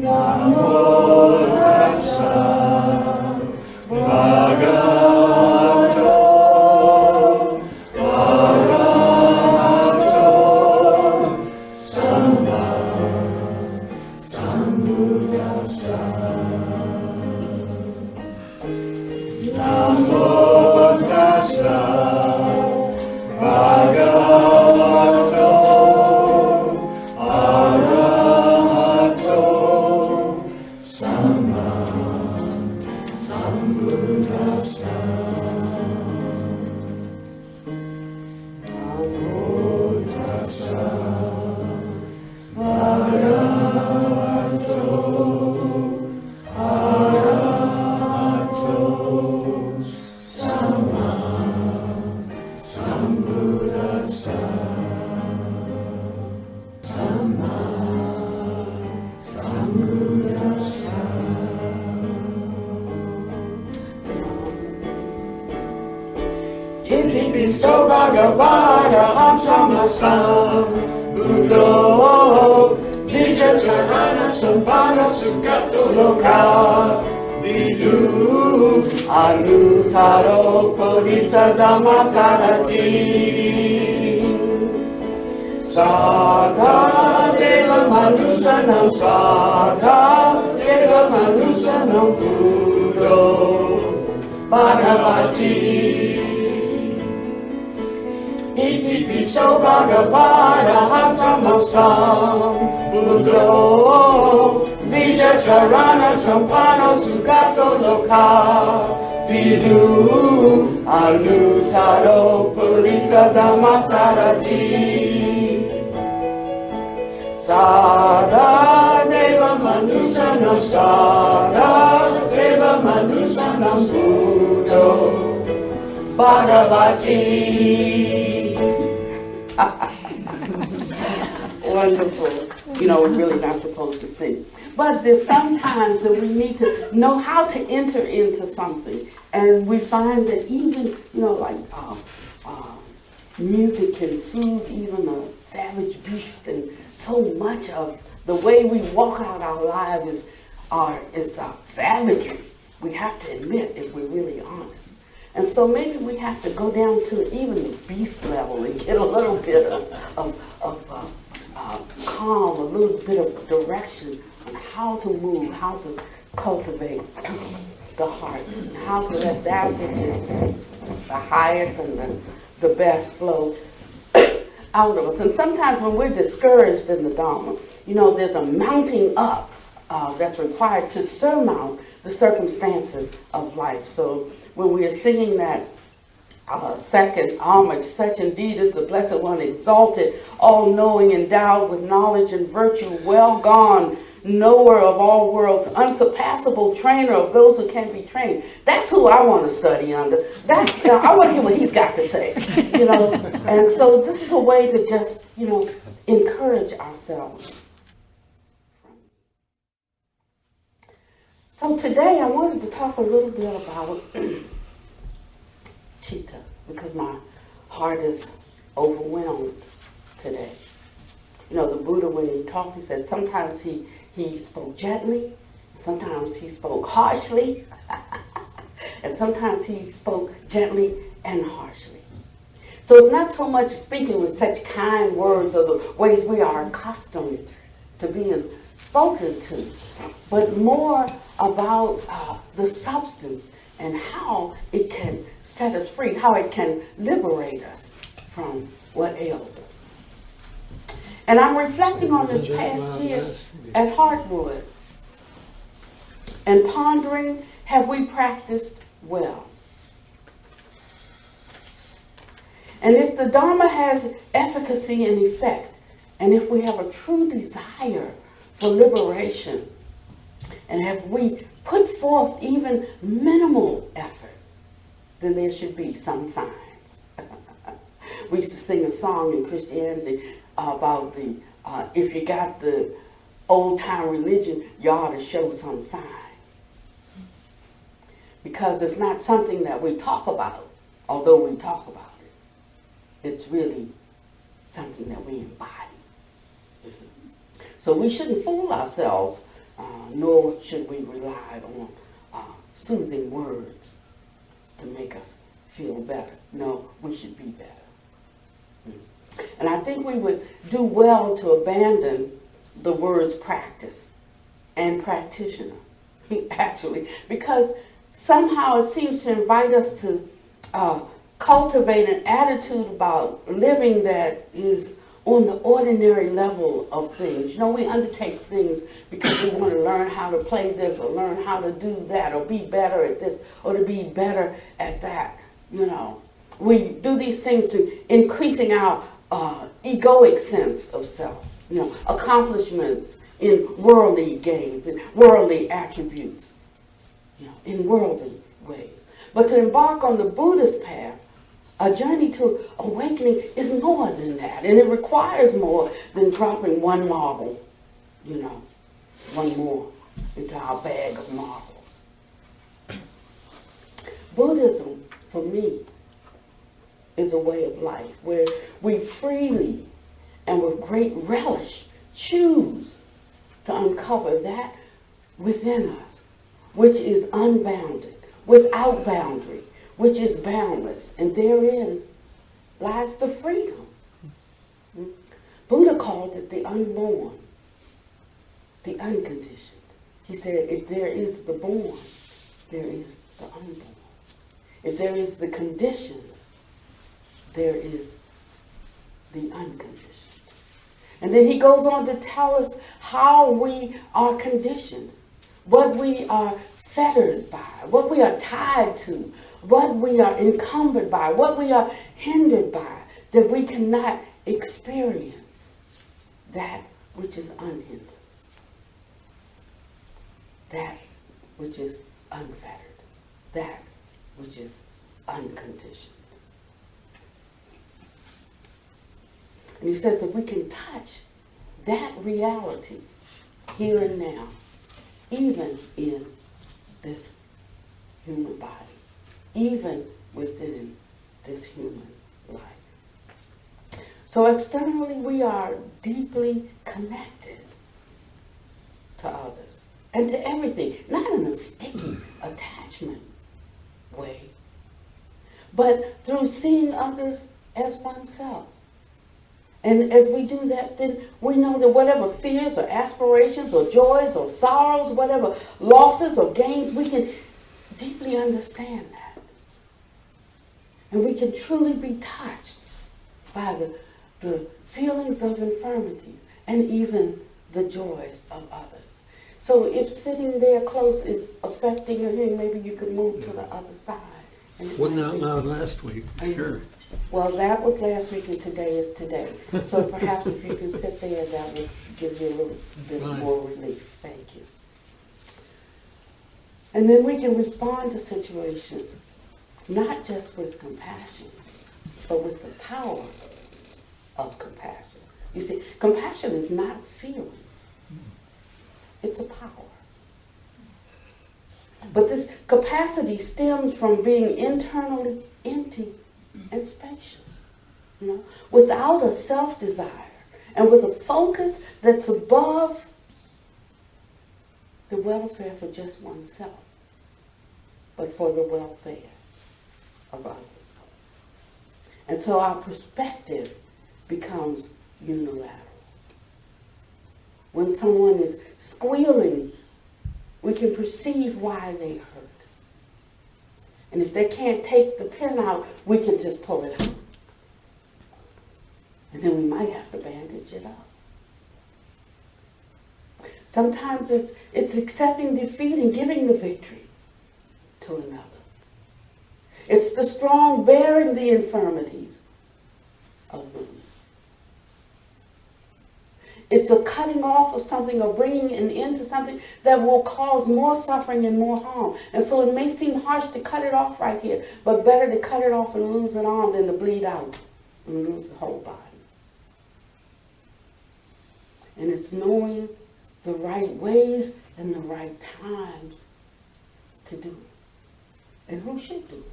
Namo tassa bhagavato arahato samma sambuddhassa. Namo tassa bhagavato arahato samma sambuddhassa. Namo tassa bhagavato arahato samma sambuddhassa. Samma sambuddhassa. Iti piso bhagavata samma sambuddho vijayacharana sampana sukato loka vidu anutaro bodhisattva sarati. Sada deva manusanam sada deva manusanam buddho Pannavati. Iti piso bhagavata samasam buddho vijayacharana sampano sugato loka vidu anutaro bodhisattva sarati. Sada deva manusanam sada deva manusanam buddho Pannavati. Wonderful. You know, we're really not supposed to sing. But there's sometimes that we need to know how to enter into something. And we find that even, you know, like music can soothe even a savage beast, and so much of the way we walk out our lives is savagery. We have to admit, if we're really honest. And so maybe we have to go down to even the beast level and get a little bit of calm, a little bit of direction on how to move, how to cultivate the heart, and how to let that which is the highest and the best flow out of us. And sometimes when we're discouraged in the Dharma, you know, there's a mounting up that's required to surmount the circumstances of life. So when we are singing that second homage, such indeed is the Blessed One, exalted, all-knowing, endowed with knowledge and virtue, well gone, knower of all worlds, unsurpassable trainer of those who can be trained. That's who I want to study under. That's I want to hear what he's got to say, you know. And so this is a way to just, you know, encourage ourselves. So today I wanted to talk a little bit about chitta, because my heart is overwhelmed today. You know, the Buddha, when he talked, he said sometimes he spoke gently, sometimes he spoke harshly, and sometimes he spoke gently and harshly. So it's not so much speaking with such kind words or the ways we are accustomed to being spoken to, but more about the substance and how it can set us free, how it can liberate us from what ails us. And I'm reflecting on this past year at Heartwood and pondering, have we practiced well? And if the Dharma has efficacy and effect, and if we have a true desire for liberation, and have we put forth even minimal effort, then there should be some signs. We used to sing a song in Christianity about the, if you got the old-time religion, you ought to show some sign. Because it's not something that we talk about, although we talk about it. It's really something that we embody. So we shouldn't fool ourselves nor should we rely on soothing words to make us feel better. No, we should be better. And I think we would do well to abandon the words practice and practitioner, actually, because somehow it seems to invite us to cultivate an attitude about living that is on the ordinary level of things. You know, we undertake things because we want to learn how to play this or learn how to do that or be better at this or to be better at that. You know, we do these things to increasing our egoic sense of self. You know, accomplishments in worldly gains, in worldly attributes, you know, in worldly ways. But to embark on the Buddhist path, a journey to awakening is more than that. And it requires more than dropping one marble, you know, one more into our bag of marbles. Buddhism, for me, is a way of life where we freely and with great relish choose to uncover that within us, which is unbounded, without boundary, which is boundless, and therein lies the freedom. Buddha called it the unborn, the unconditioned. He said, if there is the born, there is the unborn. If there is the conditioned, there is the unconditioned. And then he goes on to tell us how we are conditioned, what we are fettered by, what we are tied to, what we are encumbered by, what we are hindered by, that we cannot experience that which is unhindered, that which is unfettered, that which is unconditioned. And he says that we can touch that reality here and now, even in this human body, even within this human life. So externally we are deeply connected to others and to everything, not in a sticky attachment way, but through seeing others as oneself. And as we do that, then we know that whatever fears or aspirations or joys or sorrows, whatever losses or gains, we can deeply understand that. And we can truly be touched by the feelings of infirmities and even the joys of others. So if sitting there close is affecting your hearing, maybe you could move to the other side. Wasn't out loud last week, sure. Well, that was last week and today is today. So perhaps if you can sit there, that would give you a little bit more relief. Thank you. And then we can respond to situations, not just with compassion, but with the power of compassion. You see, compassion is not a feeling. It's a power. But this capacity stems from being internally empty and spacious, you know, without a self-desire and with a focus that's above the welfare for just oneself, but for the welfare of others. And so our perspective becomes unilateral. When someone is squealing, we can perceive why they hurt. And if they can't take the pin out, we can just pull it out. And then we might have to bandage it up. Sometimes it's accepting defeat and giving the victory to another. It's the strong bearing the infirmities of the weak. It's a cutting off of something or bringing an end to something that will cause more suffering and more harm. And so it may seem harsh to cut it off right here, but better to cut it off and lose an arm than to bleed out and lose the whole body. And it's knowing the right ways and the right times to do it. And who should do it?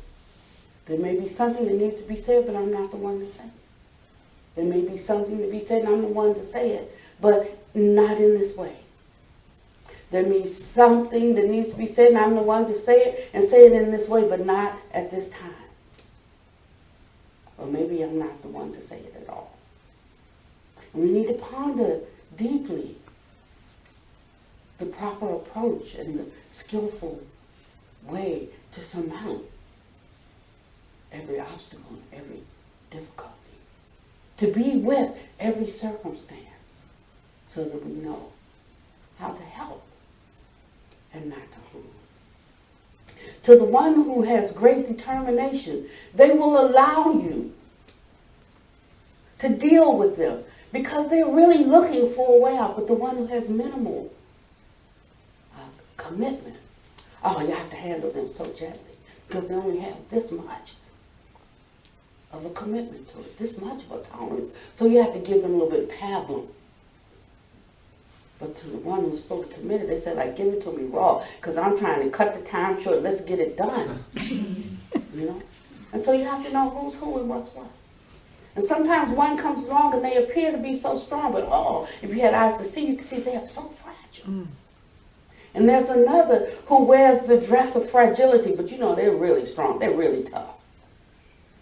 There may be something that needs to be said, but I'm not the one to say it. There may be something to be said, and I'm the one to say it, but not in this way. There means something that needs to be said, and I'm the one to say it and say it in this way, but not at this time. Or maybe I'm not the one to say it at all. And we need to ponder deeply the proper approach and the skillful way to surmount every obstacle, every difficulty. To be with every circumstance so that we know how to help and not to harm. To the one who has great determination, they will allow you to deal with them because they're really looking for a way out. But the one who has minimal commitment, oh, you have to handle them so gently because they only have this much of a commitment to it, this much of a tolerance. So you have to give them a little bit of pablum. But to the one who's fully committed, they said, like, give it to me raw, because I'm trying to cut the time short. Let's get it done. You know? And so you have to know who's who and what's what. And sometimes one comes along and they appear to be so strong, but if you had eyes to see, you can see they're so fragile. And there's another who wears the dress of fragility, but you know, they're really strong. They're really tough.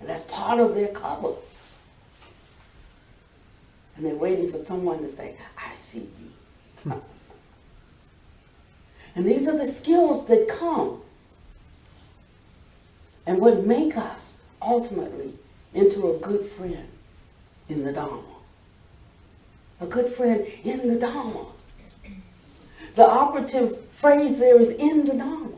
And that's part of their cover. And they're waiting for someone to say, I see you. And these are the skills that come and what make us ultimately into a good friend in the Dharma. A good friend in the Dharma. The operative phrase there is in the Dharma.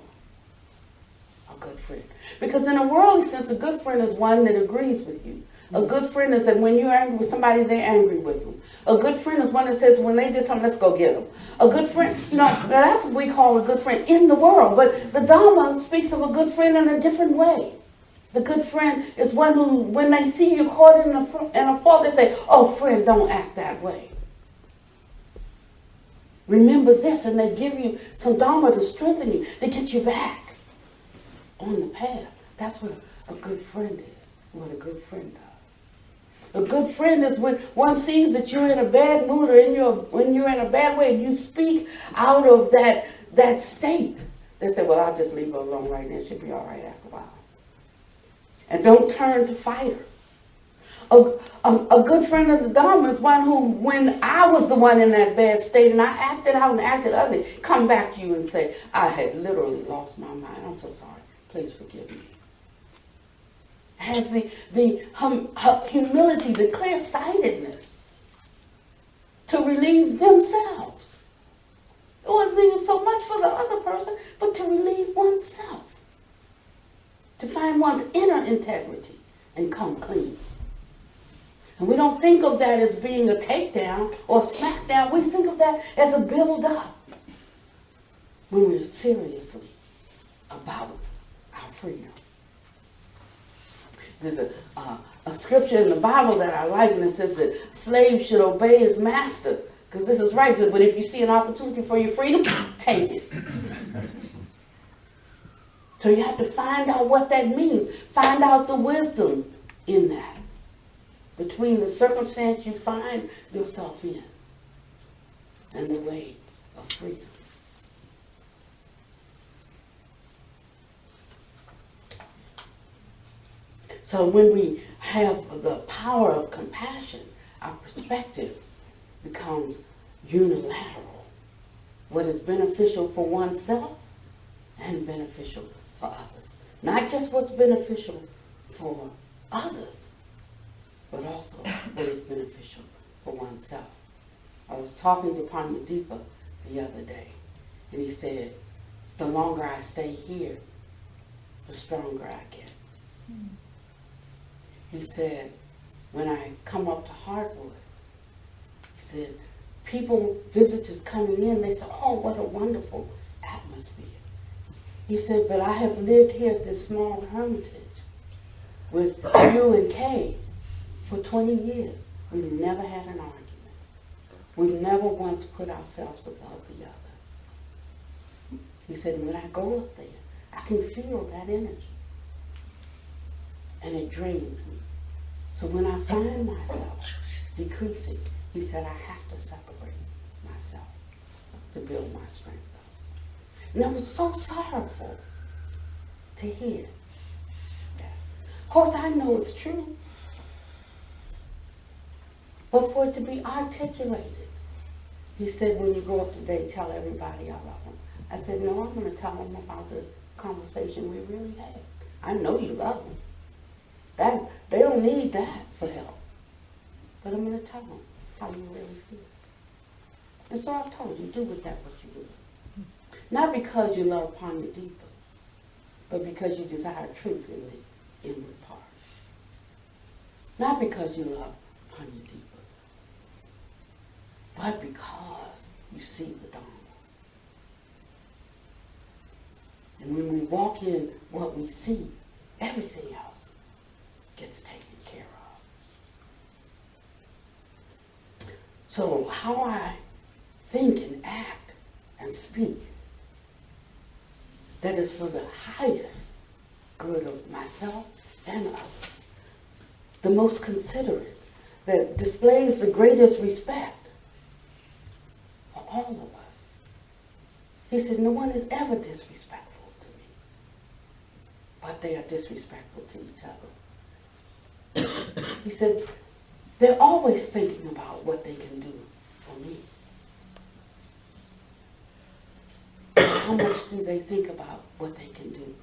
A good friend. Because in a worldly sense, a good friend is one that agrees with you. A good friend is that when you're angry with somebody, they're angry with them. A good friend is one that says, when they did something, let's go get them. A good friend, now that's what we call a good friend in the world. But the Dharma speaks of a good friend in a different way. The good friend is one who, when they see you caught in a fault, they say, oh, friend, don't act that way. Remember this, and they give you some Dharma to strengthen you, to get you back on the path. That's what a good friend is, what a good friend does. A good friend is when one sees that you're in a bad mood or when you're in a bad way and you speak out of that state. They say, well, I'll just leave her alone right now. She'll be all right after a while. And don't turn to fighter. A good friend of the Dharma is one who, when I was the one in that bad state and I acted out and acted ugly, come back to you and say, I had literally lost my mind. I'm so sorry. Please forgive me. Has the humility, the clear-sightedness to relieve themselves. It wasn't even so much for the other person, but to relieve oneself. To find one's inner integrity and come clean. And we don't think of that as being a takedown or smackdown. We think of that as a build-up when we're seriously about our freedom. There's a scripture in the Bible that I like, and it says that slaves should obey his master. Because this is right. It says, but if you see an opportunity for your freedom, take it. So you have to find out what that means. Find out the wisdom in that. Between the circumstance you find yourself in and the way of freedom. So when we have the power of compassion, our perspective becomes unilateral. What is beneficial for oneself and beneficial for others. Not just what's beneficial for others, but also what is beneficial for oneself. I was talking to Pannavati the other day, and he said, the longer I stay here, the stronger I get. He said, when I come up to Hardwood, he said, visitors coming in, they said, oh, what a wonderful atmosphere. He said, but I have lived here at this small hermitage with you and Kay for 20 years. We've never had an argument. We've never once put ourselves above the other. He said, when I go up there, I can feel that energy. And it drains me. So when I find myself decreasing, he said, I have to separate myself to build my strength up. And it was so sorrowful to hear that. Of course, I know it's true. But for it to be articulated, he said, when you grow up today, tell everybody I love them. I said, no, I'm going to tell them about the conversation we really had. I know you love them. They don't need that for help. But I'm going to tell them how you really feel. And so I've told you, do with that what you will. Not because you love Panya deeper, but because you desire truth in the inward part. Not because you love Panya deeper, but because you see the Dharma. And when we walk in what we see, everything else gets taken care of. So how I think and act and speak, that is for the highest good of myself and others. The most considerate, that displays the greatest respect for all of us. He said, no one is ever disrespectful to me, but they are disrespectful to each other. He said, they're always thinking about what they can do for me. How much do they think about what they can do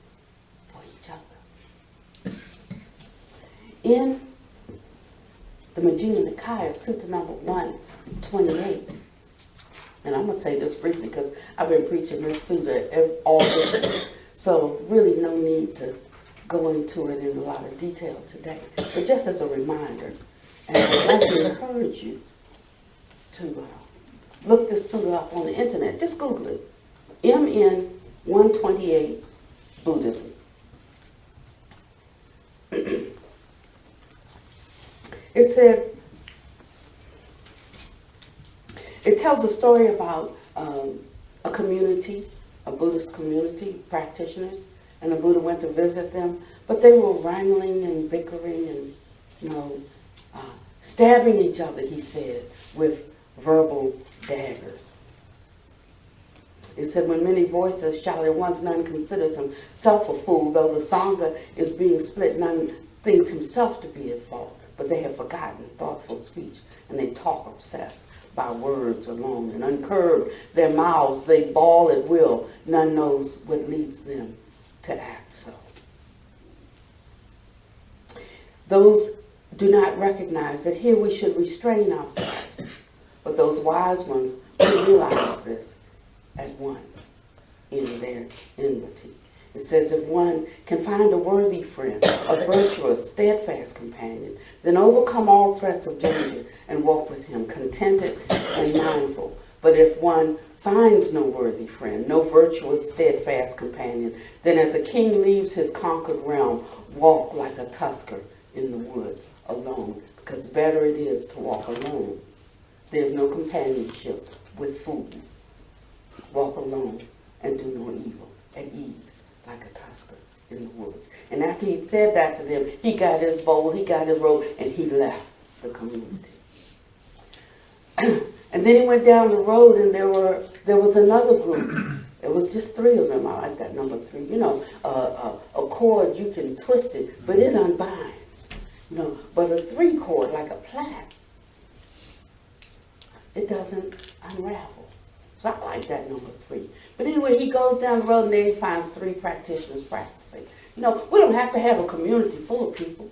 for each other? In the Majjhima Nikaya, Sutta number 128, and I'm going to say this briefly because I've been preaching this Sutta all day, so really no need to go into it in a lot of detail today. But just as a reminder, and I'd like to encourage you to look this Sutta up on the internet. Just Google it. MN 128 Buddhism. It said, it tells a story about a community, a Buddhist community, practitioners, and the Buddha went to visit them, but they were wrangling and bickering and, stabbing each other, he said, with verbal daggers. It said, when many voices shout at once, none considers himself a fool. Though the Sangha is being split, none thinks himself to be at fault. But they have forgotten thoughtful speech, and they talk obsessed by words alone. And uncurbed their mouths, they bawl at will. None knows what leads them to act so. Those do not recognize that here we should restrain ourselves. But those wise ones who realize this as ones in their enmity. It says, if one can find a worthy friend, a virtuous, steadfast companion, then overcome all threats of danger and walk with him, contented and mindful. But if one finds no worthy friend, no virtuous, steadfast companion, then as a king leaves his conquered realm, walk like a tusker in the woods alone, because better it is to walk alone. There's no companionship with fools. Walk alone and do no evil, at ease, like a tusker in the woods. And after he said that to them, he got his bowl, he got his robe, and he left the community. And then he went down the road, and there was another group. It was just 3 of them. I like that number 3. You know, a cord, you can twist it, but it unbinds. You know, but a 3 cord, like a plait, it doesn't unravel. So I like that number 3. But anyway, he goes down the road and then he finds 3 practitioners practicing. You know, we don't have to have a community full of people.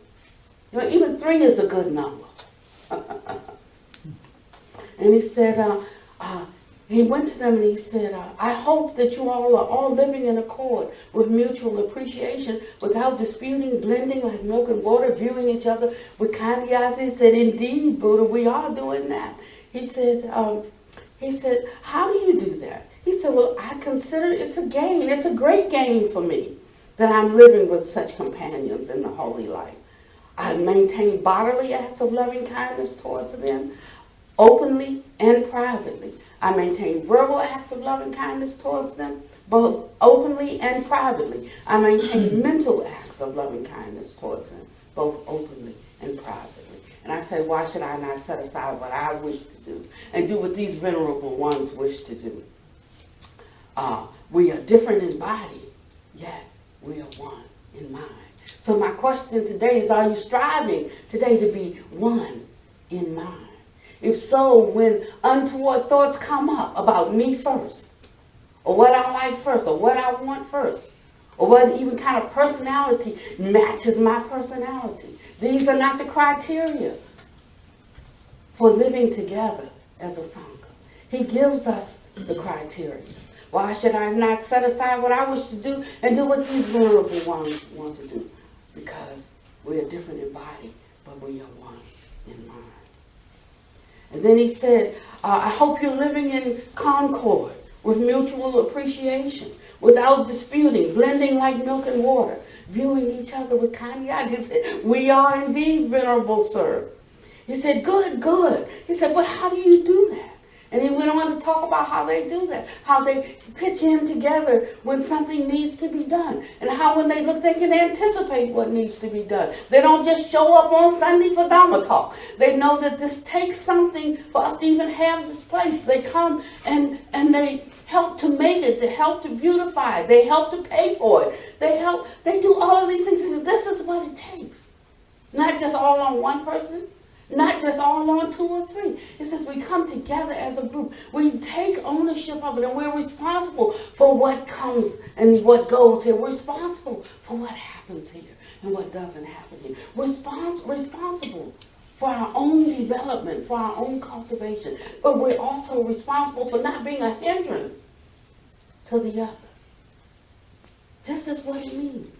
You know, even 3 is a good number. And he said, he went to them and he said, I hope that you all are all living in accord with mutual appreciation without disputing, blending like milk and water, viewing each other with kindly eyes. He said, indeed, Buddha, we are doing that. He said, how do you do that? He said, well, I consider it's a gain. It's a great gain for me that I'm living with such companions in the holy life. I maintain bodily acts of loving kindness towards them, openly and privately. I maintain verbal acts of loving kindness towards them, both openly and privately. I maintain mental acts of loving kindness towards them, both openly and privately. And I say, why should I not set aside what I wish to do and do what these venerable ones wish to do? We are different in body, yet we are one in mind. So my question today is, are you striving today to be one in mind? If so, when untoward thoughts come up about me first, or what I like first, or what I want first, or what even kind of personality matches my personality, these are not the criteria for living together as a sangha. He gives us the criteria. Why should I not set aside what I wish to do and do what these venerable ones want to do? Because we are different in body, but we are one in mind. And then he said, I hope you're living in concord with mutual appreciation, without disputing, blending like milk and water, viewing each other with kindly eyes. He said, we are indeed, venerable sir. He said, good, good. He said, but how do you do that? And he went on to talk about how they do that, how they pitch in together when something needs to be done, and how when they look, they can anticipate what needs to be done. They don't just show up on Sunday for Dhamma talk. They know that this takes something for us to even have this place. They come and they help to make it, they help to beautify it, they help to pay for it. They do all of these things. He said, this is what it takes. Not just all on one person, not just all on 2 or 3. It says we come together as a group. We take ownership of it, and we're responsible for what comes and what goes here. We're responsible for what happens here and what doesn't happen here. We're responsible for our own development, for our own cultivation. But we're also responsible for not being a hindrance to the other. This is what it means.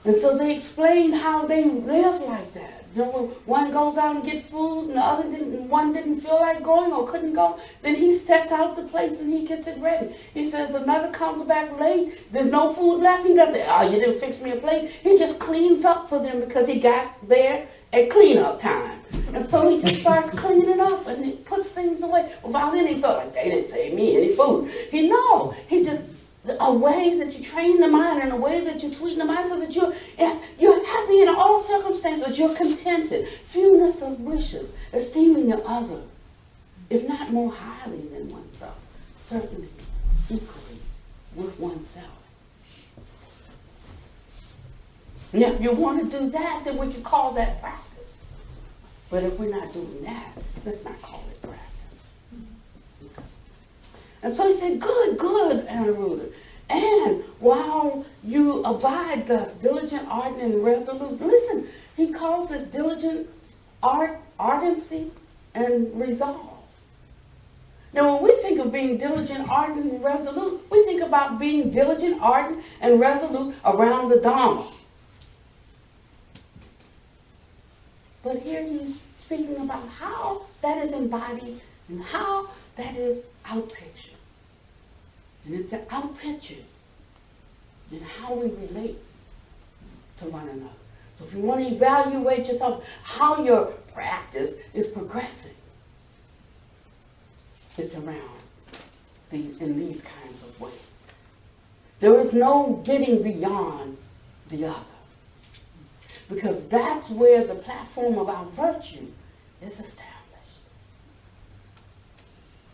And so they explained how they live like that. You know, when one goes out and get food and the other one didn't feel like going or couldn't go, then he sets out the place and he gets it ready. He says another comes back late, there's no food left. He doesn't say, oh, you didn't fix me a plate. He just cleans up for them because he got there at cleanup time. And so he just starts cleaning up and he puts things away without any thought, like they didn't save me any food. He just a way that you train the mind and a way that you sweeten the mind so that you're happy in all circumstances, you're contented, fewness of wishes, esteeming the other, if not more highly than oneself, certainly equally with oneself. Now, if you want to do that, then we can call that practice. But if we're not doing that, let's not call it practice. And so he said, good, good, Anuruddha. And while you abide thus, diligent, ardent, and resolute, listen, he calls this diligent, ardency, and resolve. Now, when we think of being diligent, ardent, and resolute, we think about being diligent, ardent, and resolute around the Dhamma. But here he's speaking about how that is embodied and how that is outpictured. And it's outpictured in how we relate to one another. So if you want to evaluate yourself, how your practice is progressing, it's around in these kinds of ways. There is no getting beyond the other. Because that's where the platform of our virtue is established.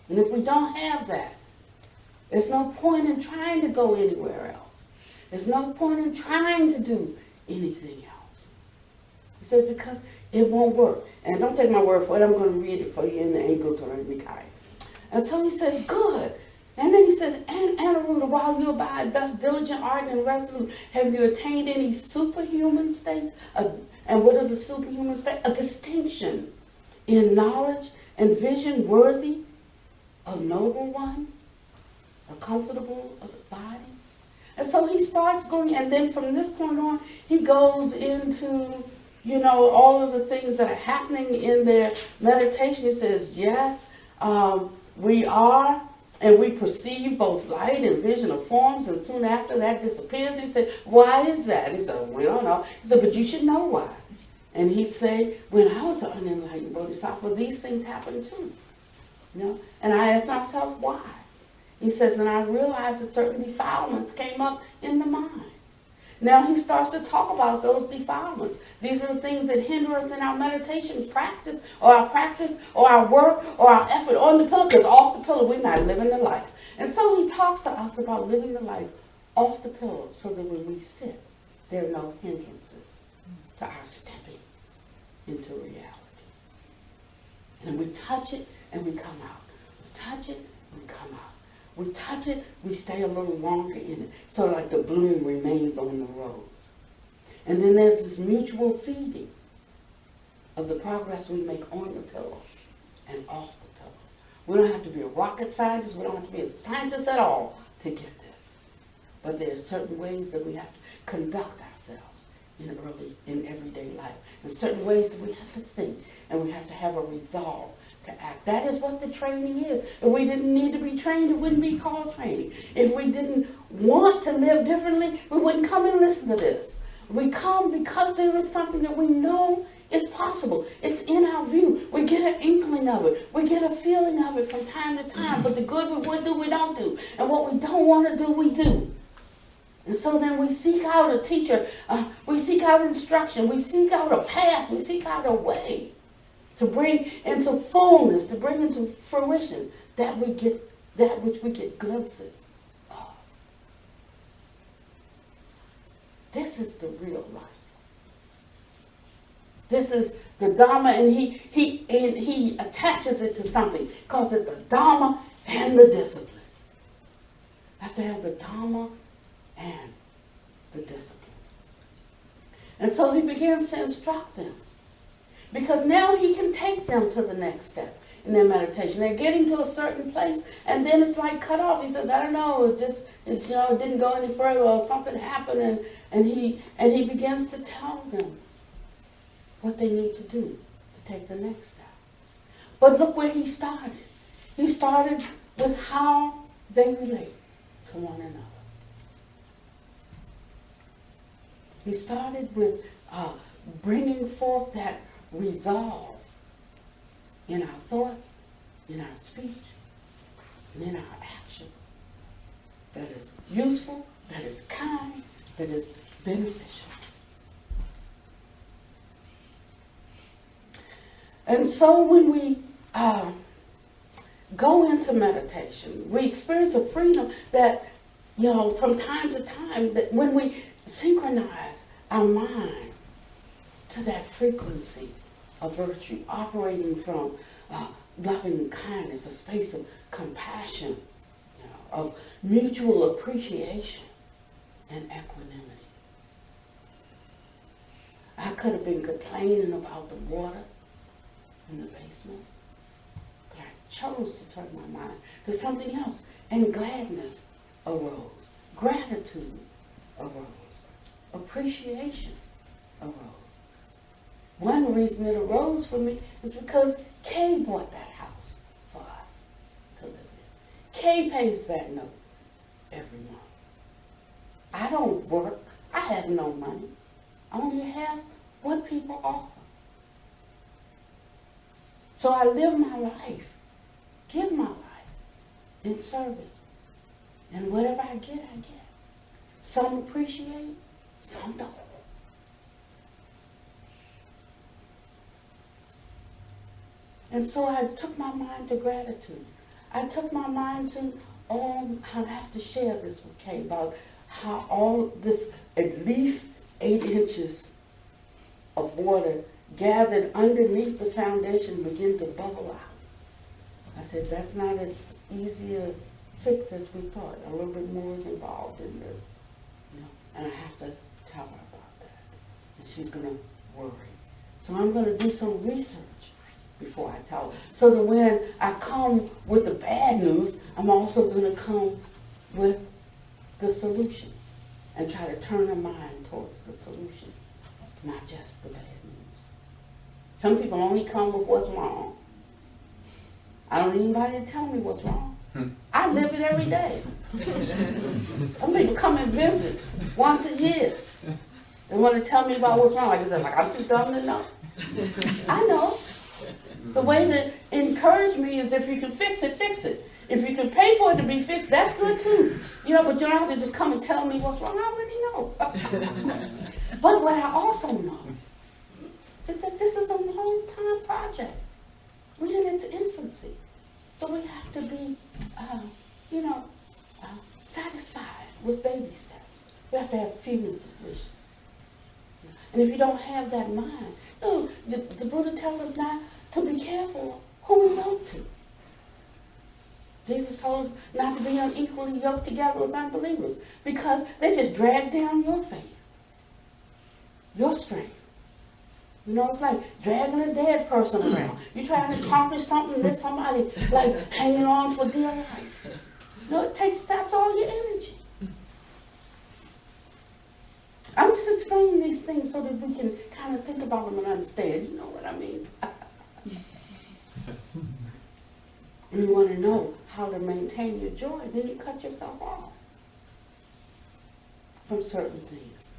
And if we don't have that, there's no point in trying to go anywhere else. There's no point in trying to do anything else. He said, because it won't work. And don't take my word for it. I'm going to read it for you in the Anguttara Nikaya. And so he says, good. And then he says, and Anuruddha, while you abide thus diligent, ardent, and resolute, have you attained any superhuman states? And what is a superhuman state? A distinction in knowledge and vision worthy of noble ones, a comfortable body. And so he starts going, and then from this point on, he goes into, all of the things that are happening in their meditation. He says, yes, we are, and we perceive both light and vision of forms, and soon after that disappears. He said, why is that? He said, we don't know. He said, but you should know why. And he'd say, when I was an unenlightened bodhisattva, these things happened too. And I asked myself, why? He says, and I realized that certain defilements came up in the mind. Now he starts to talk about those defilements. These are the things that hinder us in our meditations, practice, or our work, or our effort on the pillar, because off the pillar we're not living the life. And so he talks to us about living the life off the pillow so that when we sit, there are no hindrances to our stepping into reality. And we touch it and we come out. We touch it, we come out. We touch it, we stay a little longer in it. So like the bloom remains on the rose. And then there's this mutual feeding of the progress we make on the pillow and off the pillow. We don't have to be a rocket scientist. We don't have to be a scientist at all to get this. But there are certain ways that we have to conduct ourselves in everyday life. And certain ways that we have to think. And we have to have a resolve to act. That is what the training is. If we didn't need to be trained, it wouldn't be called training. If we didn't want to live differently, we wouldn't come and listen to this. We come because there is something that we know is possible. It's in our view. We get an inkling of it. We get a feeling of it from time to time. But the good we would do, we don't do. And what we don't want to do, we do. And so then we seek out a teacher. We seek out instruction. We seek out a path. We seek out a way to bring into fullness, to bring into fruition that which we get glimpses of. This is the real life. This is the Dharma, and he attaches it to something. He calls it the Dharma and the discipline. I have to have the Dharma and the discipline. And so he begins to instruct them. Because now he can take them to the next step in their meditation. They're getting to a certain place, and then it's like cut off. He says, I don't know, it didn't go any further, or something happened, and he begins to tell them what they need to do to take the next step. But look where he started. He started with how they relate to one another. He started with bringing forth that resolve in our thoughts, in our speech, and in our actions that is useful, that is kind, that is beneficial. And so when we go into meditation, we experience a freedom that, from time to time, that when we synchronize our mind to that frequency of virtue, operating from loving kindness, a space of compassion, of mutual appreciation and equanimity. I could have been complaining about the water in the basement, but I chose to turn my mind to something else, and gladness arose, gratitude arose, appreciation arose. One reason it arose for me is because Kay bought that house for us to live in. Kay pays that note every month. I don't work. I have no money. I only have what people offer. So I live my life, give my life in service. And whatever I get, I get. Some appreciate, some don't. And so I took my mind to gratitude. I took my mind to, I have to share this with Kay about how all this, at least 8 inches of water gathered underneath the foundation begin to bubble out. I said, that's not as easy a fix as we thought. A little bit more is involved in this. And I have to tell her about that. And she's going to worry. So I'm going to do some research before I tell her. So that when I come with the bad news, I'm also going to come with the solution and try to turn her mind towards the solution, not just the bad news. Some people only come with what's wrong. I don't need anybody to tell me what's wrong. I live it every day. Some people come and visit once a year. They want to tell me about what's wrong. Like I said, I'm too dumb to know. I know. The way to encourage me is if you can fix it, fix it. If you can pay for it to be fixed, that's good too. But you don't have to just come and tell me what's wrong. I already know. But what I also know is that this is a long-time project. We're in its infancy. So we have to be satisfied with baby steps. We have to have fewness of wishes. And if you don't have that mind, the Buddha tells us not to be careful who we yoke to. Jesus told us not to be unequally yoked together with unbelievers because they just drag down your faith, your strength. It's like dragging a dead person around. You're trying to accomplish something and there's somebody like hanging on for dear life. It stops all your energy. I'm just explaining these things so that we can kind of think about them and understand. You know what I mean? And you want to know how to maintain your joy, then you cut yourself off from certain things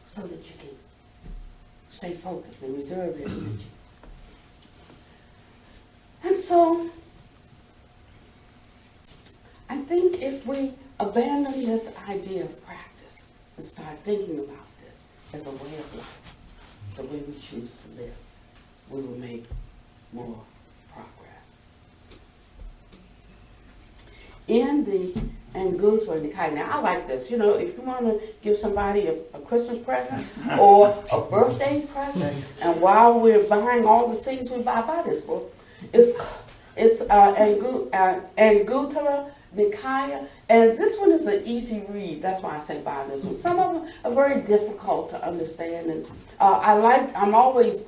so that you can stay focused and reserve your energy. And so, I think if we abandon this idea of practice and start thinking about this as a way of life, the way we choose to live, we will make more progress. In the Anguttara Nikaya, now I like this, if you want to give somebody a Christmas present or a birthday present, and while we're buying all the things we buy this book, it's Anguttara Nikaya, and this one is an easy read. That's why I say buy this one. Some of them are very difficult to understand, and I'm always,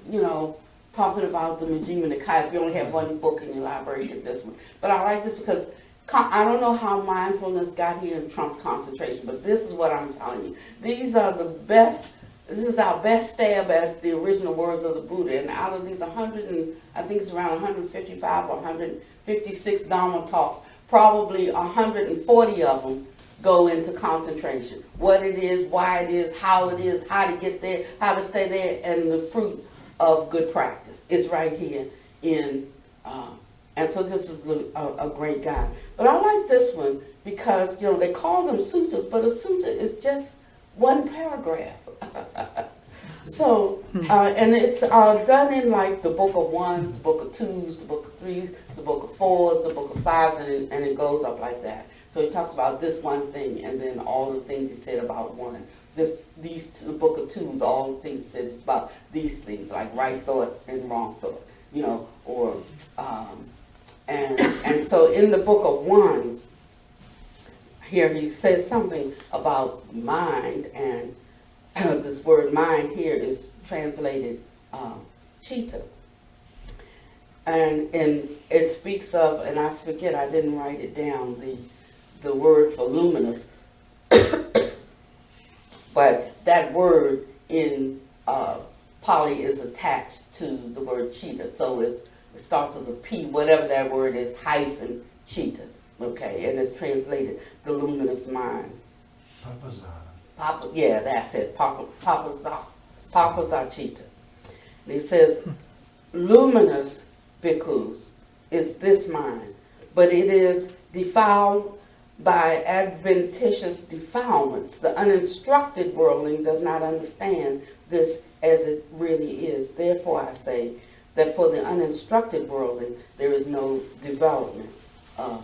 talking about the Majjhima Nikaya. If you only have one book in your library, get this one. But I like this because I don't know how mindfulness got here and trumped concentration, but this is what I'm telling you. These are the best. This is our best stab at the original words of the Buddha. And out of these 100, and I think it's around 155 or 156 Dharma talks, probably 140 of them go into concentration. What it is, why it is, how to get there, how to stay there, and the fruit of good practice. It's right here in, and so this is a great guide. But I like this one because, they call them suttas, but a sutta is just one paragraph. So, and it's done in like the book of ones, the book of twos, the book of threes, the book of fours, the book of fives, and it goes up like that. So he talks about this one thing, and then all the things he said about one. The book of twos, all the things he said about these things, like right thought and wrong thought, and so in the book of ones, here he says something about mind, and this word mind here is translated chitta. And it speaks of, and I forget, I didn't write it down, the word for luminous. But that word in Pali is attached to the word chitta. So it starts with a P, whatever that word is, hyphen chitta. Okay, and it's translated the luminous mind. Yeah, that's it. Papazachita. And he says, luminous bhikkhus is this mind, but it is defiled by adventitious defilements. The uninstructed worldling does not understand this as it really is. Therefore, I say that for the uninstructed worldling, there is no development of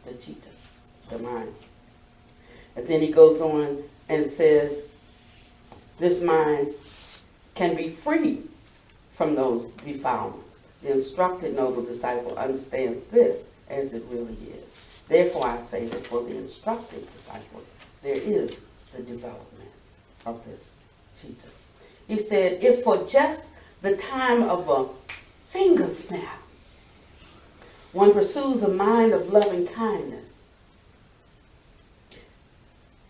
the chitta, the mind. And then he goes on and says, this mind can be free from those defilements. The instructed noble disciple understands this as it really is. Therefore, I say that for the instructed disciple, there is the development of this chitta. He said, if for just the time of a finger snap, one pursues a mind of loving kindness,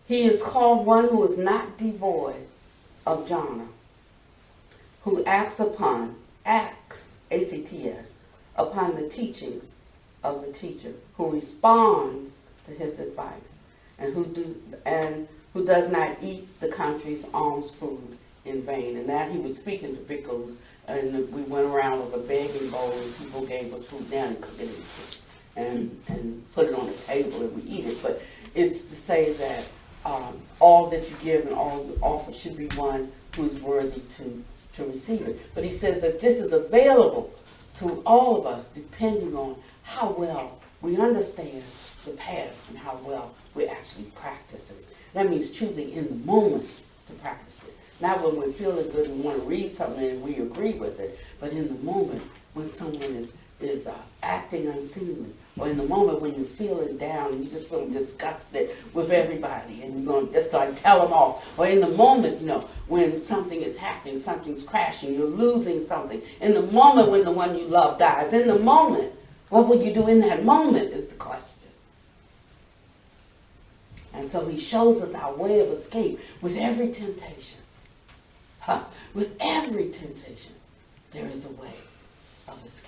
he is called one who is not devoid of jhana, who acts, A-C-T-S, upon the teachings of the teacher, who responds to his advice, and who does not eat the country's alms food in vain. And that he was speaking to bhikkhus, and we went around with a begging bowl, and people gave us food down and cooked it and put it on the table, and we eat it. But it's to say that all that you give and all you offer should be one who is worthy to receive it. But he says that this is available to all of us depending on how well we understand the pattern and how well we actually practice it. That means choosing in the moment to practice it. Not when we're feeling good and we want to read something and we agree with it, but in the moment when someone is acting unseemly, or in the moment when you're feeling down and you just feel disgusted with everybody and you're going to just like tell them off, or in the moment, when something is happening, something's crashing, you're losing something, in the moment when the one you love dies, in the moment, what would you do in that moment is the question. And so he shows us our way of escape with every temptation. With every temptation, there is a way of escape.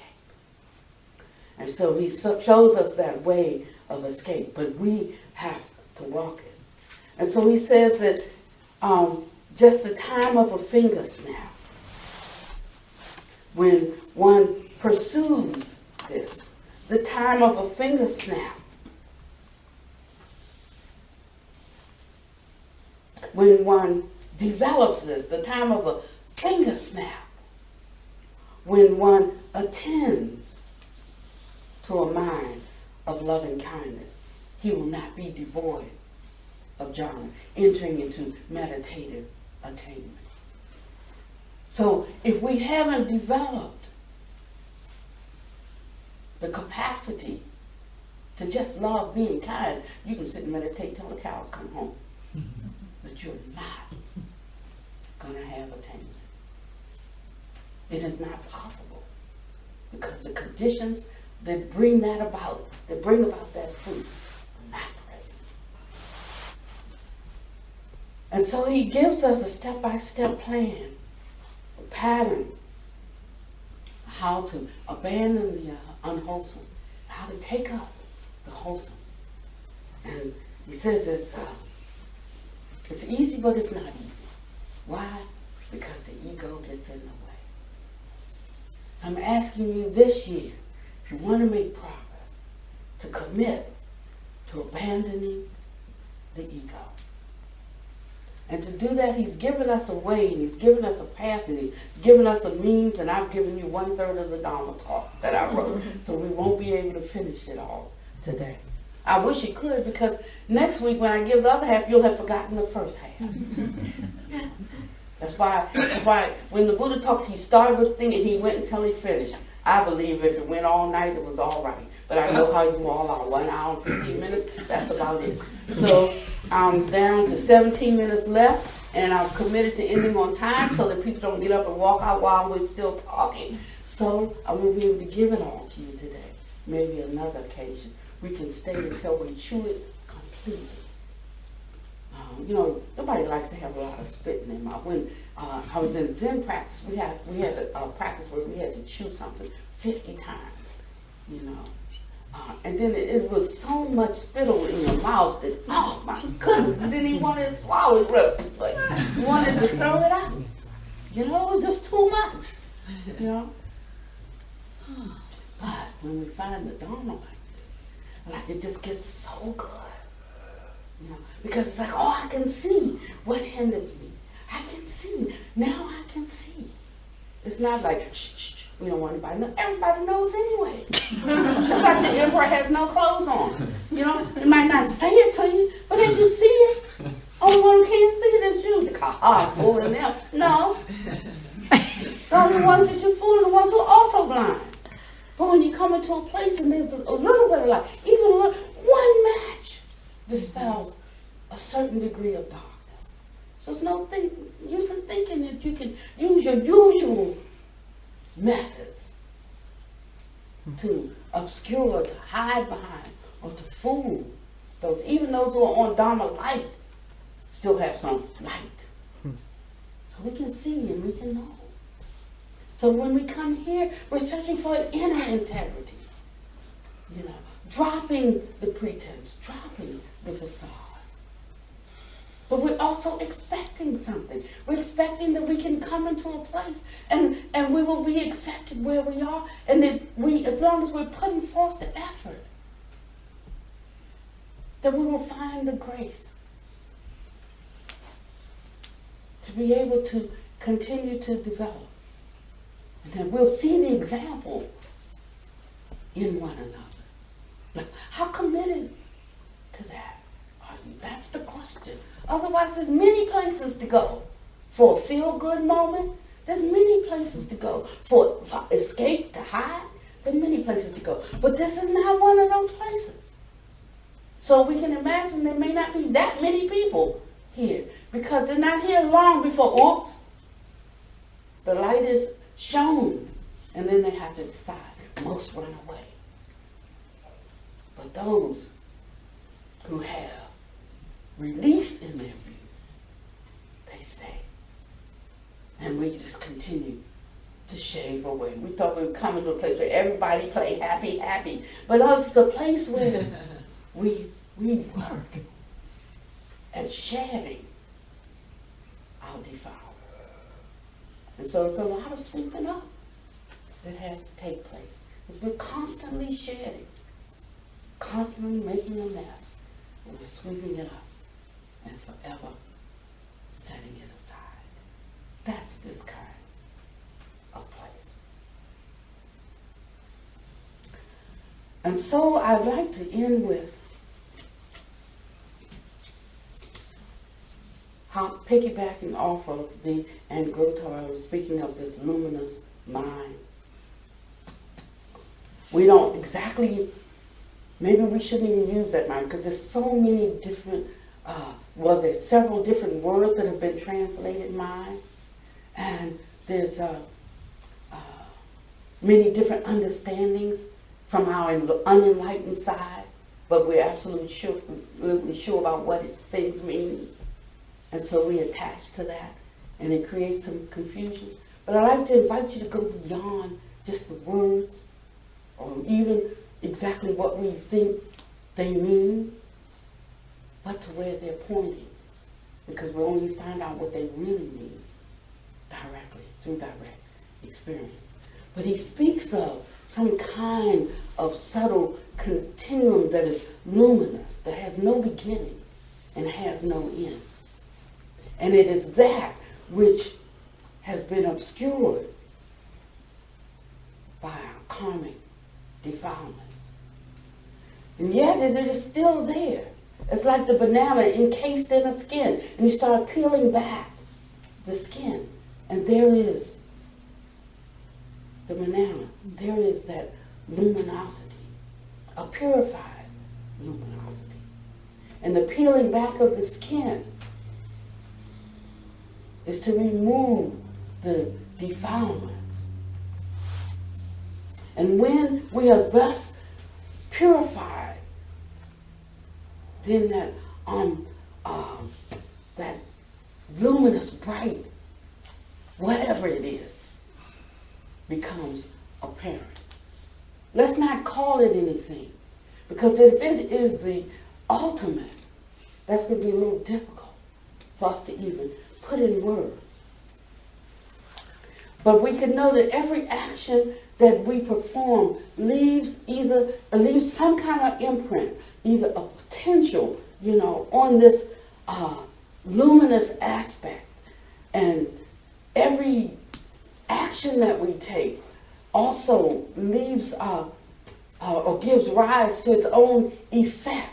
And so he shows us that way of escape, but we have to walk it. And so he says that just the time of a finger snap, when one pursues this, the time of a finger snap, when one develops this, the time of a finger snap, when one attends to a mind of loving kindness, he will not be devoid of jhana, entering into meditative attainment. So if we haven't developed the capacity to just love being kind, you can sit and meditate till the cows come home. But you're not going to have attainment. It is not possible because the conditions that bring that about, that bring about that fruit, are not present. And so he gives us a step-by-step plan, a pattern, how to abandon the unwholesome, how to take up the wholesome. And he says it's easy, but it's not easy. Why? Because the ego gets in the way. So I'm asking you this year, if you want to make progress, to commit to abandoning the ego. And to do that, he's given us a way, and he's given us a path, and he's given us a means, and I've given you 1/3 of the Dharma talk that I wrote, so we won't be able to finish it all today. I wish it could, because next week when I give the other half, you'll have forgotten the first half. That's why when the Buddha talked, he started with thing and he went until he finished. I believe if it went all night, it was all right. But I know how you all are. 1 hour and 15 minutes, that's about it. So I'm down to 17 minutes left, and I've committed to ending on time so that people don't get up and walk out while we're still talking. So I won't be able to give it all to you today. Maybe another occasion. We can stay until we chew it completely. Nobody likes to have a lot of spit in their mouth. When I was in Zen practice, we had a practice where we had to chew something 50 times, and then it was so much spittle in your mouth that, oh my goodness, you didn't even want to swallow it, but you wanted to throw it out. It was just too much, But when we find the Dharma like it just gets so good. Because it's like, I can see what hinders me. I can see. Now I can see. It's not like, shh, we don't want anybody to know. Everybody knows anyway. It's like the emperor has no clothes on. It might not say it to you, but if you see it, only one who can't see it is you. Fooling them. No. The only ones that you're fooling are the ones who are also blind. But when you come into a place and there's a little bit of light, even one match dispels a certain degree of darkness. So there's no use in thinking that you can use your usual methods to obscure, to hide behind, or to fool those. Even those who are on Dharma light still have some light. So we can see and we can know. So when we come here, we're searching for an inner integrity. Dropping the pretense, dropping the facade. But we're also expecting something. We're expecting that we can come into a place and we will be accepted where we are, and that as long as we're putting forth the effort, that we will find the grace to be able to continue to develop. And then we'll see the example in one another. Like, how committed to that? Are you? That's the question. Otherwise, there's many places to go. For a feel-good moment, there's many places to go. For escape, to hide, there's many places to go. But this is not one of those places. So we can imagine there may not be that many people here because they're not here long before, oops, the light is shown. And then they have to decide. Most run away. But those who have release in their view, they stay. And we just continue to shave away. We thought we were coming to a place where everybody play happy, happy. But it's the place where we work at shedding our defilement. And so it's a lot of sweeping up that has to take place. Because we're constantly shedding, constantly making a mess, and we're sweeping it up and forever setting it aside. That's this kind of place. And so I'd like to end with how piggybacking off of and Goto, speaking of this luminous mind. We don't exactly, maybe we shouldn't even use that mind because there's so many different, there's several different words that have been translated mind. And there's many different understandings from our unenlightened side, but we're absolutely sure about what things mean. And so we attach to that, and it creates some confusion. But I'd like to invite you to go beyond just the words, or even exactly what we think they mean, but to where they're pointing. Because we only find out what they really mean directly, through direct experience. But he speaks of some kind of subtle continuum that is luminous, that has no beginning and has no end. And it is that which has been obscured by our karmic defilements. And yet it is still there. It's like the banana encased in a skin. And you start peeling back the skin. And there is the banana. There is that luminosity. A purified luminosity. And the peeling back of the skin is to remove the defilements. And when we are thus purified, then that luminous, bright, whatever it is, becomes apparent. Let's not call it anything, because if it is the ultimate, that's going to be a little difficult for us to even put in words. But we can know that every action that we perform leaves some kind of imprint, either a potential, on this luminous aspect. And every action that we take also leaves or gives rise to its own effect.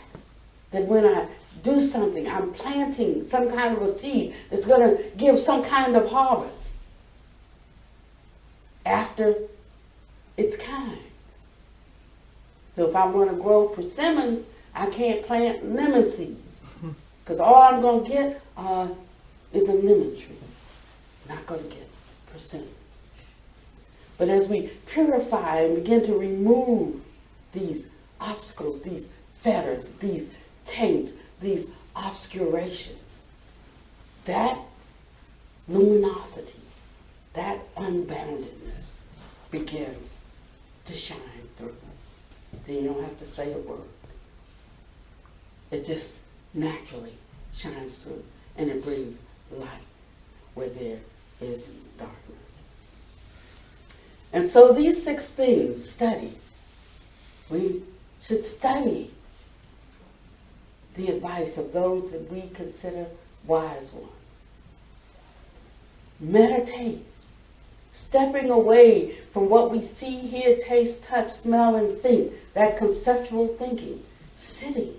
That when I do something, I'm planting some kind of a seed that's going to give some kind of harvest after its kind. So if I want to grow persimmons, I can't plant lemon seeds, because all I'm going to get is a lemon tree. Not going to get persimmons. But as we purify and begin to remove these obstacles, these fetters, these taints, these obscurations, that luminosity, that unboundedness begins to shine through. Then you don't have to say a word. It just naturally shines through, and it brings light where there is darkness. And so these 6 things, study. We should study the advice of those that we consider wise ones. Meditate, stepping away from what we see, hear, taste, touch, smell, and think, that conceptual thinking, sitting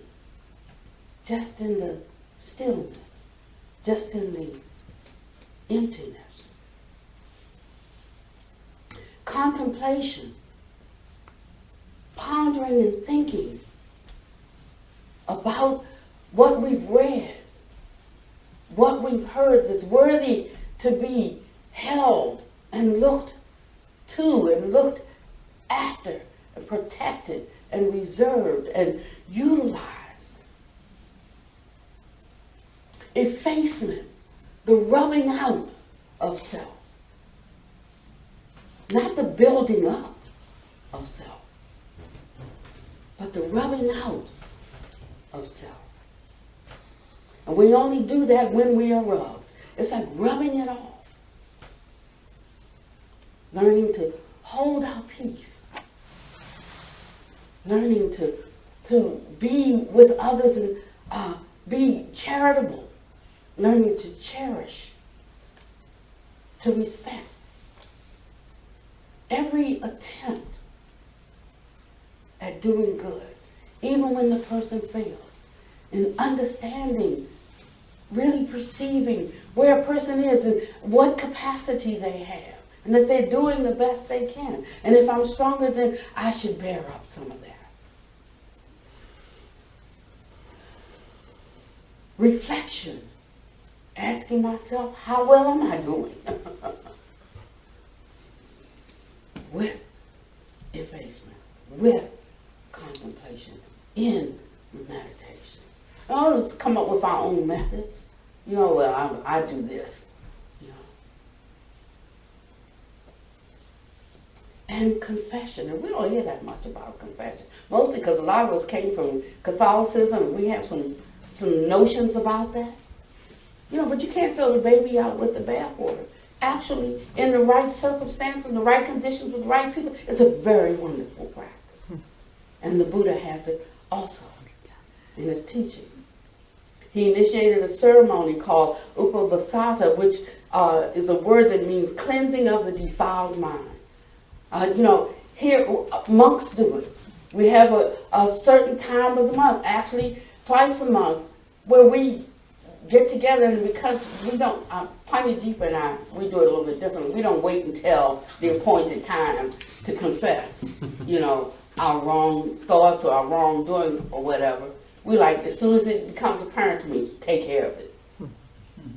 just in the stillness, just in the emptiness. Contemplation, pondering and thinking about what we've read, what we've heard that's worthy to be held and looked to and looked after and protected and reserved and utilized. Effacement, the rubbing out of self. Not the building up of self, but the rubbing out of self. And we only do that when we are rubbed. It's like rubbing it off. Learning to hold our peace. Learning to be with others and be charitable. Learning to cherish. To respect. Every attempt at doing good, even when the person fails, and understanding, really perceiving where a person is and what capacity they have, and that they're doing the best they can. And if I'm stronger, then I should bear up some of that. Reflection, asking myself, how well am I doing? With effacement, with contemplation, in meditation. Don't let's come up with our own methods. Well, I do this. And confession, and we don't hear that much about confession. Mostly because a lot of us came from Catholicism, and we have some notions about that. But you can't throw the baby out with the bathwater. Actually, in the right circumstances, the right conditions with the right people, it's a very wonderful practice. And the Buddha has it also in his teachings. He initiated a ceremony called Upavasata, which is a word that means cleansing of the defiled mind. Here monks do it. We have a certain time of the month, actually twice a month, where we get together, and because we don't, Pannavati and I, we do it a little bit differently. We don't wait until the appointed time to confess, our wrong thoughts or our wrongdoing or whatever. We like, as soon as it becomes apparent to me, take care of it.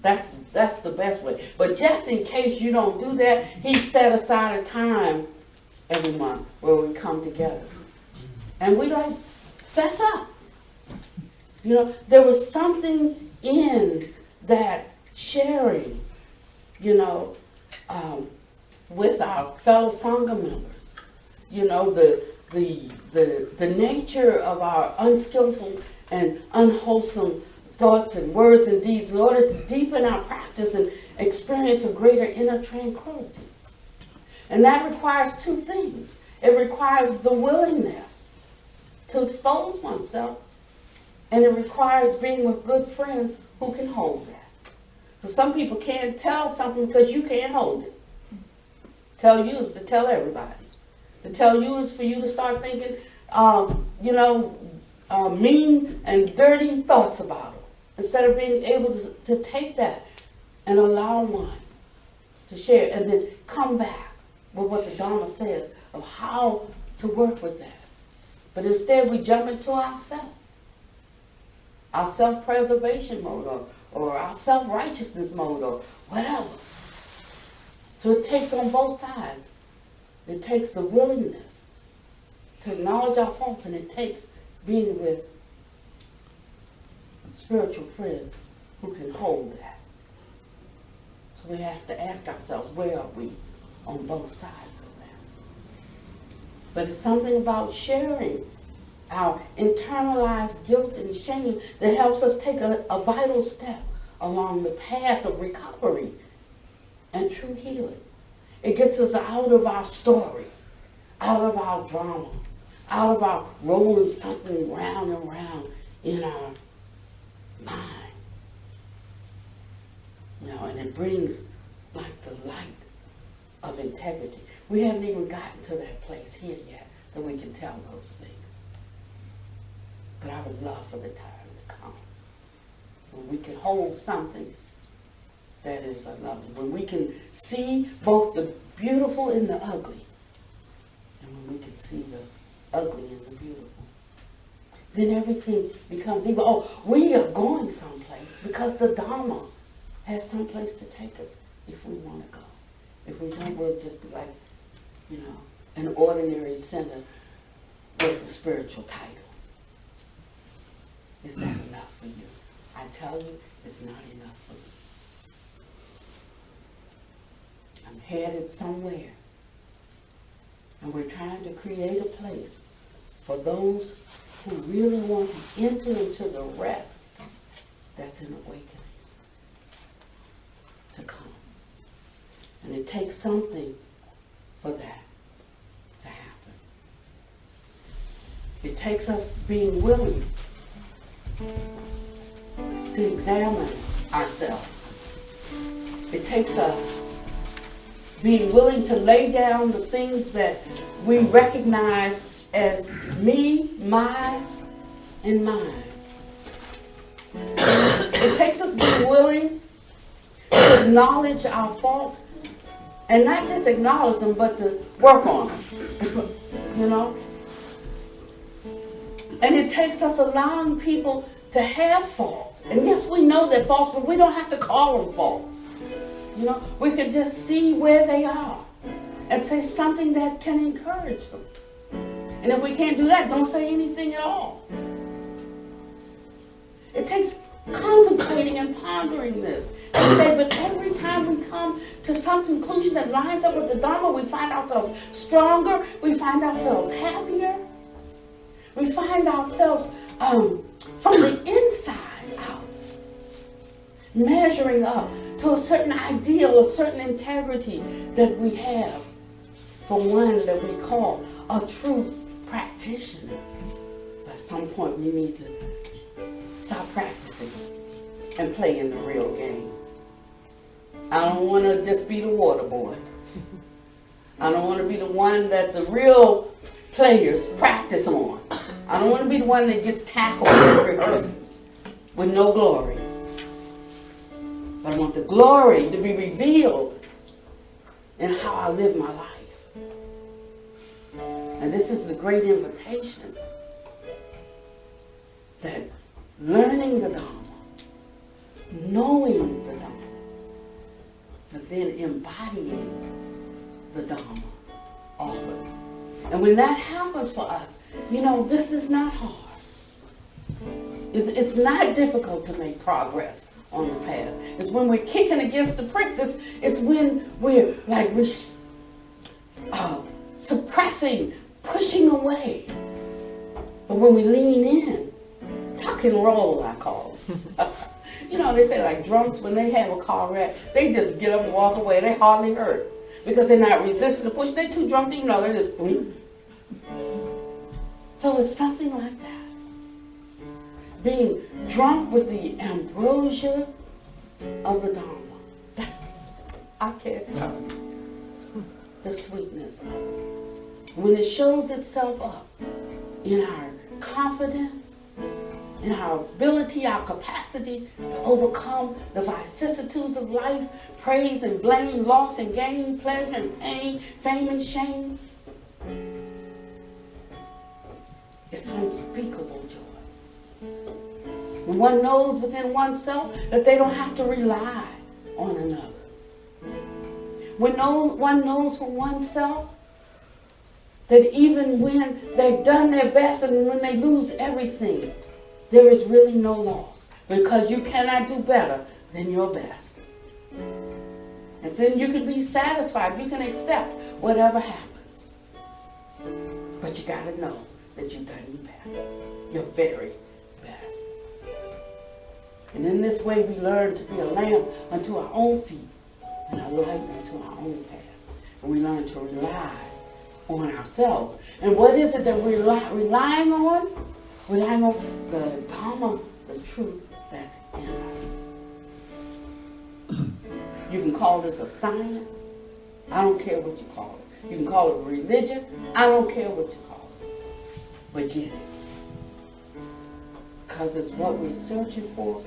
That's the best way. But just in case you don't do that, he set aside a time every month where we come together. And we fess up. There was something in that sharing, with our fellow Sangha members. The nature of our unskillful and unwholesome thoughts and words and deeds in order to deepen our practice and experience a greater inner tranquility. And that requires two things. It requires the willingness to expose oneself, and it requires being with good friends who can hold that. So some people can't tell something because you can't hold it. Tell you is to tell everybody. To tell you is for you to start thinking, mean and dirty thoughts about it, instead of being able to take that and allow one to share, and then come back with what the Dharma says of how to work with that. But instead we jump into ourselves, our self-preservation mode, or our self-righteousness mode, or whatever. So it takes on both sides. It takes the willingness to acknowledge our faults, and it takes being with spiritual friends who can hold that. So we have to ask ourselves, where are we on both sides of that? But it's something about sharing our internalized guilt and shame that helps us take a vital step along the path of recovery and true healing. It gets us out of our story, out of our drama, out of our rolling something round and round in our mind. And it brings like the light of integrity. We haven't even gotten to that place here yet that we can tell those things. But I would love for the time to come when we can hold something that is lovely, when we can see both the beautiful and the ugly, and when we can see the ugly and the beautiful, then everything becomes even. Oh, we are going someplace because the Dharma has someplace to take us if we want to go. If we don't, we'll just be like, an ordinary sinner with a spiritual title. Is that enough for you? I tell you, it's not enough for me. I'm headed somewhere. And we're trying to create a place for those who really want to enter into the rest that's an awakening to come. And it takes something for that to happen. It takes us being willing to examine ourselves. It takes us being willing to lay down the things that we recognize as me, my, and mine. It takes us being willing to acknowledge our faults, and not just acknowledge them, but to work on them. And it takes us allowing people to have faults. And yes, we know they're faults, but we don't have to call them faults. We can just see where they are and say something that can encourage them. And if we can't do that, don't say anything at all. It takes contemplating and pondering this every day, but every time we come to some conclusion that lines up with the Dharma, we find ourselves stronger, we find ourselves happier, we find ourselves from the inside out measuring up to a certain ideal, a certain integrity that we have for one that we call a true practitioner. But at some point we need to stop practicing and play in the real game. I don't want to just be the water boy. I don't want to be the one that the real players practice on. I don't want to be the one that gets tackled every Christmas with no glory. But I want the glory to be revealed in how I live my life. And this is the great invitation that learning the Dharma, knowing the Dharma, but then embodying the Dharma offers. And when that happens for us, this is not hard. It's not difficult to make progress on the path. It's when we're kicking against the pricks. It's when we're suppressing, pushing away. But when we lean in, tuck and roll, I call it. They say like drunks, when they have a car wreck, they just get up and walk away. They hardly hurt because they're not resisting the push. They're too drunk to even know. They're just boom. So it's something like that. Being drunk with the ambrosia of the Dharma. I can't tell you the sweetness of it. When it shows itself up in our confidence, in our ability, our capacity to overcome the vicissitudes of life, praise and blame, loss and gain, pleasure and pain, fame and shame. It's unspeakable joy. When one knows within oneself that they don't have to rely on another. When one knows for oneself that even when they've done their best and when they lose everything, there is really no loss, because you cannot do better than your best. And then you can be satisfied, you can accept whatever happens. But you got to know that you've done your best, your very best. And in this way we learn to be a lamp unto our own feet and a light unto our own path. And we learn to rely on ourselves. And what is it that we're relying on? Relying on the Dharma, the truth that's in us. You can call this a science. I don't care what you call it. You can call it religion. I don't care what you call it. But get it. Because it's what we're searching for,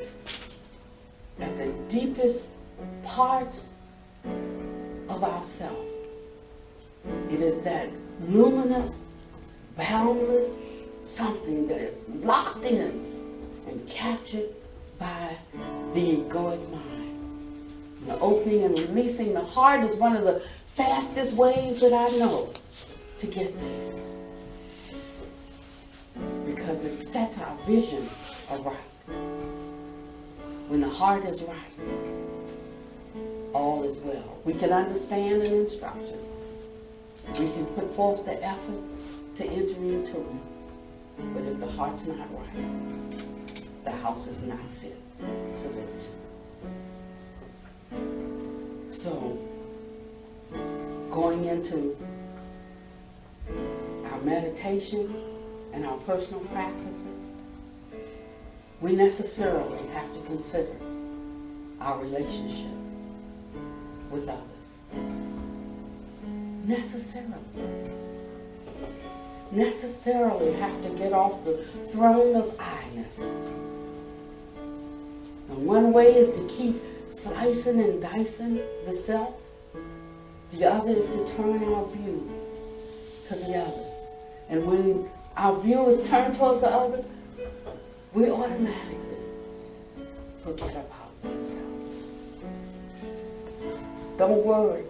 at the deepest parts of ourselves. It is that luminous, boundless something that is locked in and captured by the egoic mind. And the opening and releasing the heart is one of the fastest ways that I know to get there. Because it sets our vision aright. When the heart is right, all is well. We can understand an instruction. We can put forth the effort to enter into it. But if the heart's not right, the house is not fit to live in. So, going into our meditation and our personal practices, we necessarily have to consider our relationship with others. Necessarily have to get off the throne of I-ness. And one way is to keep slicing and dicing the self. The other is to turn our view to the other. And when our view is turned towards the other, we automatically forget about oneself. Don't worry,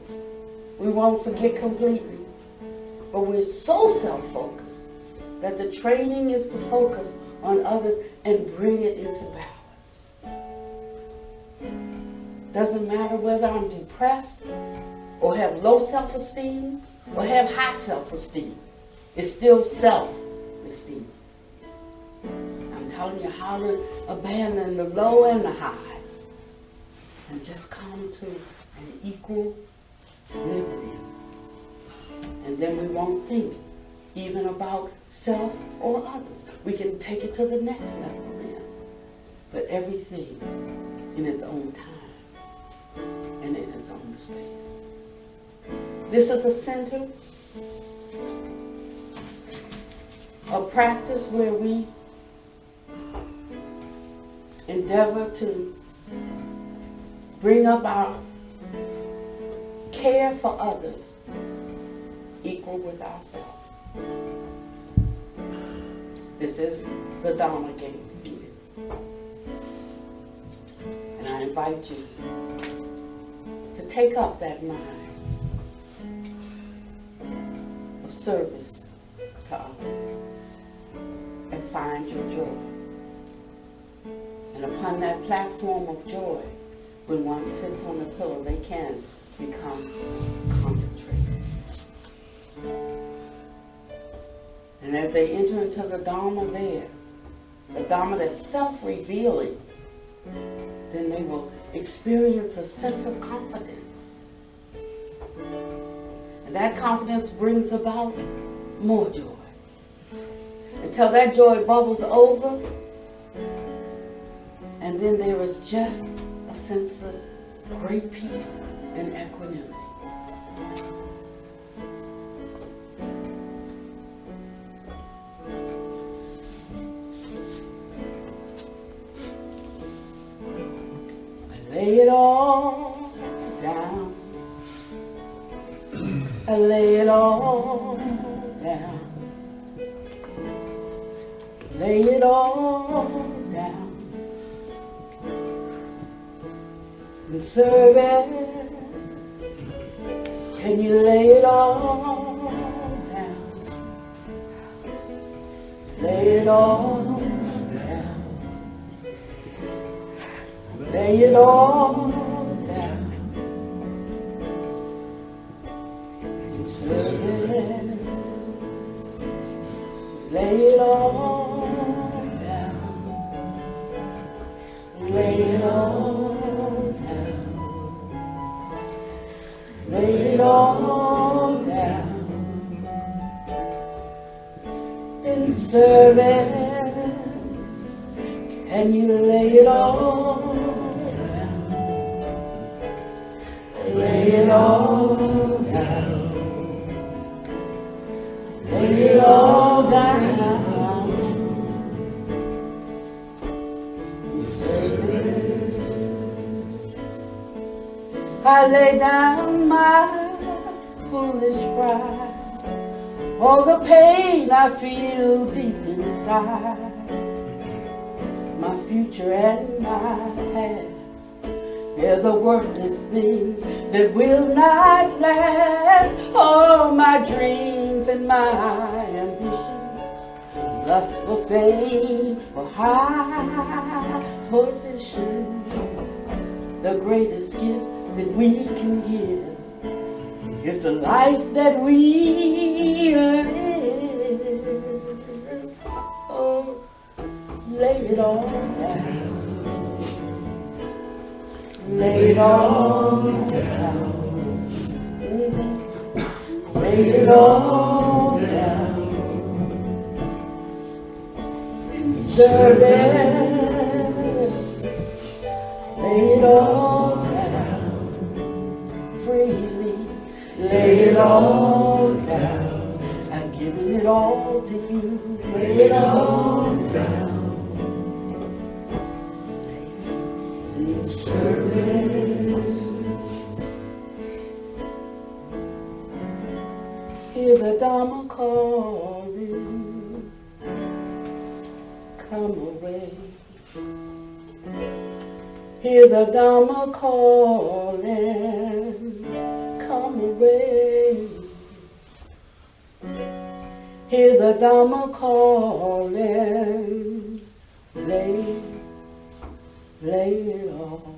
we won't forget completely. But we're so self-focused that the training is to focus on others and bring it into balance. Doesn't matter whether I'm depressed or have low self-esteem or have high self-esteem. It's still self-esteem. I'm telling you how to abandon the low and the high and just come to an equal liberty. And then we won't think even about self or others. We can take it to the next level then. But everything in its own time and in its own space. This is a center, a practice where we endeavor to bring up our care for others equal with ourselves. This is the Dharma game. And I invite you to take up that mind of service to others and find your joy. And upon that platform of joy, when one sits on the pillow, they can become concentrated. And as they enter into the Dharma there, the Dharma that's self-revealing, then they will experience a sense of confidence. And that confidence brings about more joy. Until that joy bubbles over, and then there is just a sense of great peace and equanimity. Lay it all down. I lay it all down. Lay it all down. In service, can you lay it all down? Lay it all down. Lay it all down. In service, lay it all down. Lay it all down. Lay it all down. In service, can you lay it all down? Lay it all down. Lay it all down. In service, I lay down my foolish pride, all the pain I feel deep inside, my future and my past. They're the worthless things that will not last. All my dreams and my ambitions, lust for fame, for high positions. The greatest gift that we can give is the life that we live. Oh, lay it all down. Lay it all down. Lay it all down. Service. Lay it all down. Freely. Lay it all down. I'm giving it all to you. Lay it all down. Service. Hear the Dharma calling, come away. Hear the Dharma calling, come away. Hear the Dharma calling, lay it all